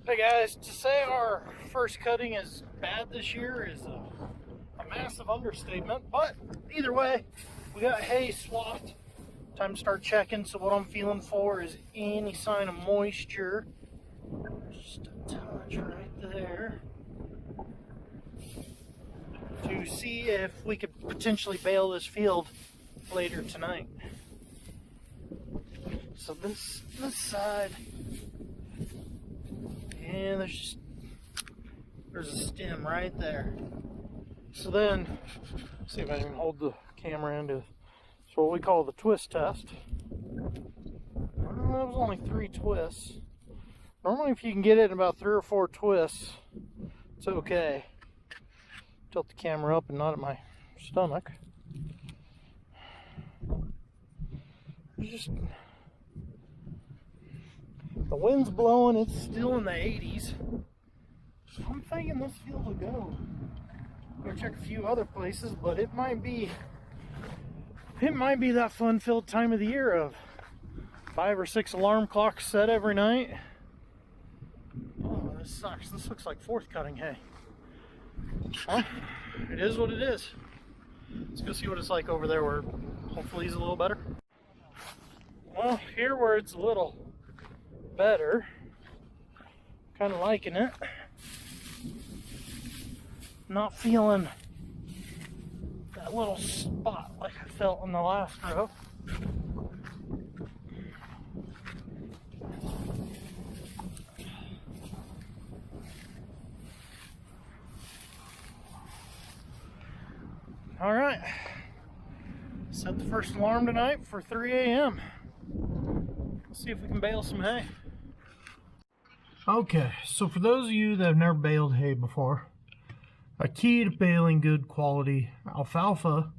Hey guys, to say our first cutting is bad this year is a massive understatement, but either way, we got hay swapped. Time to start checking. So what I'm feeling for is any sign of moisture. Just a touch right there to see if we could potentially bale this field later tonight. So this side, and there's a stem right there. So then, see if I can hold the camera into what we call the twist test. It was only 3 twists. Normally if you can get it in about 3 or 4 twists, it's okay. Tilt the camera up and not at my stomach. The wind's blowing, it's still in the 80s. I'm thinking this field will go. I'm gonna check a few other places, but it might be that fun-filled time of the year of 5 or 6 alarm clocks set every night. Oh, this sucks. This looks like 4th cutting hay. Well, it is what it is. Let's go see what it's like over there where hopefully it's a little better. Well, here where it's a little better, kind of liking it. Not feeling that little spot like I felt in the last row. All right, set the first alarm tonight for 3 a.m. Let's see if we can bale some hay. Okay, so for those of you that have never baled hay before, a key to baling good quality alfalfa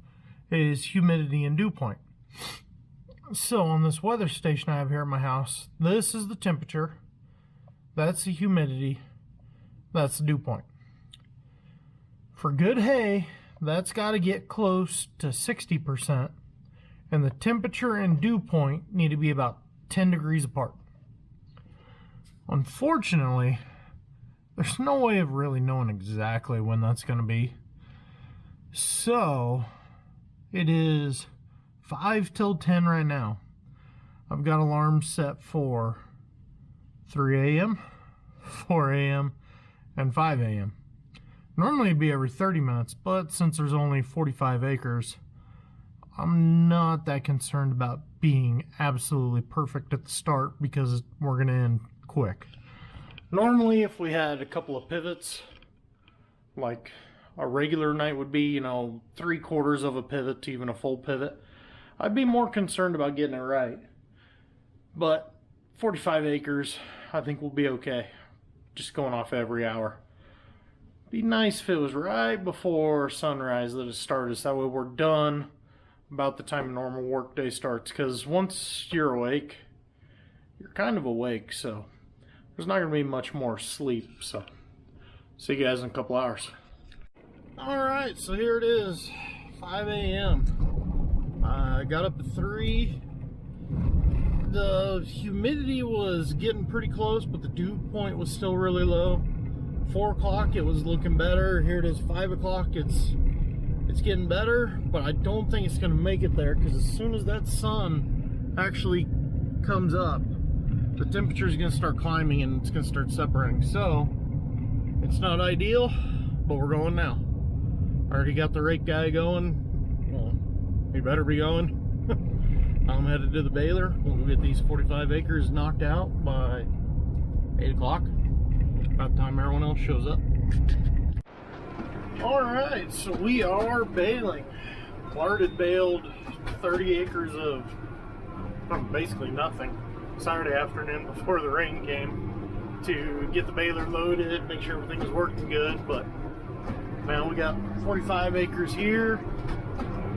is humidity and dew point. So on this weather station I have here at my house, this is the temperature, that's the humidity, that's the dew point. For good hay, that's got to get close to 60%, and the temperature and dew point need to be about 10 degrees apart. Unfortunately, there's no way of really knowing exactly when that's going to be. So, it is 5 till 10 right now. I've got alarms set for 3 a.m., 4 a.m., and 5 a.m. Normally it'd be every 30 minutes, but since there's only 45 acres, I'm not that concerned about being absolutely perfect at the start because we're going to end quick. Normally if we had a couple of pivots, like a regular night would be, 3/4 of a pivot to even a full pivot, I'd be more concerned about getting it right. But 45 acres, I think we'll be okay. Just going off every hour. Be nice if it was right before sunrise that it started, so that way we're done about the time a normal work day starts, because once you're awake, you're kind of awake, so there's not going to be much more sleep. So see you guys in a couple hours. Alright, so here it is, 5 a.m. I got up at 3. The humidity was getting pretty close, but the dew point was still really low. 4 o'clock it was looking better. Here it is 5 o'clock. It's getting better, but I don't think it's going to make it there, because as soon as that sun actually comes up, the temperature is going to start climbing and it's going to start separating. So it's not ideal, but we're going now. I already got the rake guy going. Well, he better be going. I'm headed to the baler. We'll get these 45 acres knocked out by 8 o'clock. About the time everyone else shows up. Alright, so we are baling. Bart had baled 30 acres of basically nothing Saturday afternoon before the rain came to get the baler loaded, make sure everything was working good. But now we got 45 acres here.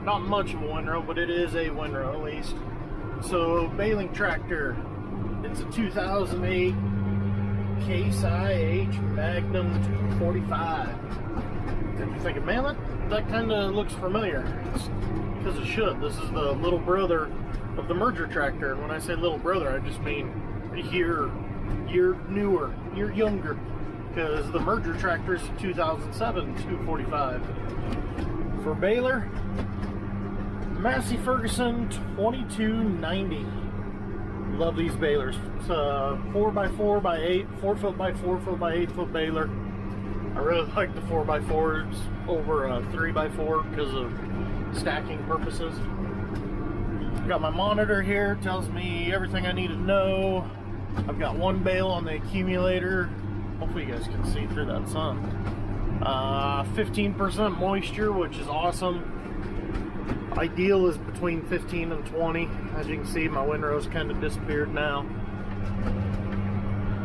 Not much of a windrow, but it is a windrow at least. So baling tractor, it's a 2008 Case IH Magnum 245. And you're thinking, man, that kind of looks familiar. It's because it should. This is the little brother of the merger tractor. And when I say little brother, I just mean here you're newer, you're younger, because the merger tractor is 2007 245. For baler, Massey Ferguson 2290. Love these balers. It's a 4x4x8, 4-foot-by-4-foot-by-8-foot baler. I really like the 4x4s over a 3x4 because of stacking purposes. Got my monitor here, tells me everything I need to know. I've got one bale on the accumulator. Hopefully you guys can see through that sun. 15% moisture, which is awesome. Ideal is between 15 and 20. As you can see, my windrow's kind of disappeared now.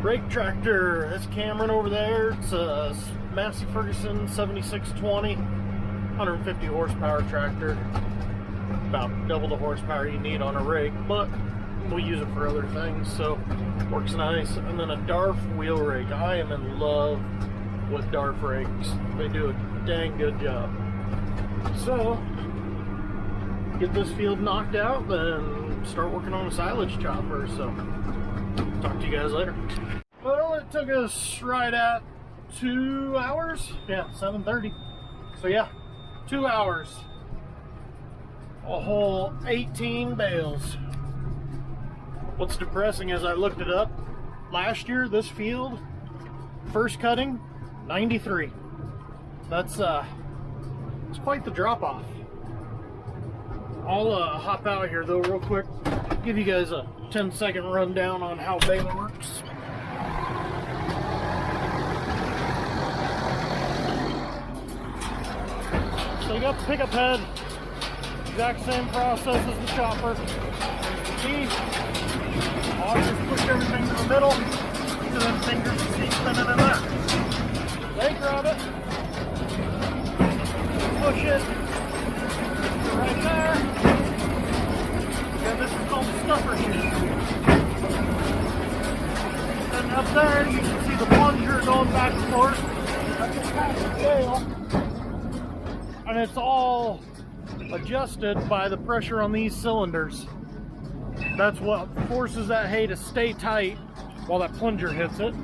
Rake tractor, that's Cameron over there. It's a Massey Ferguson 7620, 150 horsepower tractor. About double the horsepower you need on a rake, but we'll use it for other things, so works nice. And then a Darf wheel rake. I am in love with Darf rakes. They do a dang good job. So, get this field knocked out, then start working on a silage chopper. So, talk to you guys later. Well, it took us right at 2 hours. Yeah, 7:30. So yeah, 2 hours. A whole 18 bales. What's depressing is I looked it up. Last year, this field, first cutting, 93. That's it's quite the drop off. I'll hop out here though real quick, give you guys a 10-second rundown on how baler works. So you got the pickup head, exact same process as the chopper. There's the key. I'll just push everything to the middle, so then fingers and see spinning in there. They grab it, push it right there, and this is called the stuffer sheet. And up there you can see the plunger going back and forth. That's just kind of the tail. And it's all adjusted by the pressure on these cylinders. That's what forces that hay to stay tight while that plunger hits it.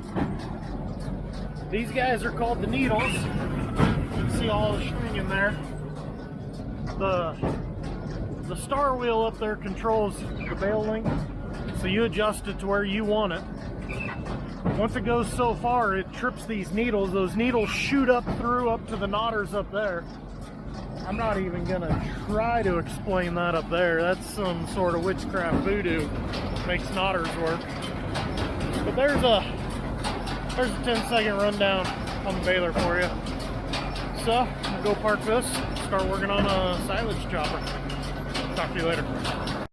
These guys are called the needles. You can see all the string in there. The star wheel up there controls the bale length, so you adjust it to where you want it. Once it goes so far, it trips these needles. Those needles shoot up to the knotters up there. I'm not even gonna try to explain that up there. That's some sort of witchcraft voodoo. Makes knotters work. But there's a 10-second rundown on the baler for you. So, we'll go park this, start working on a silage chopper. Talk to you later.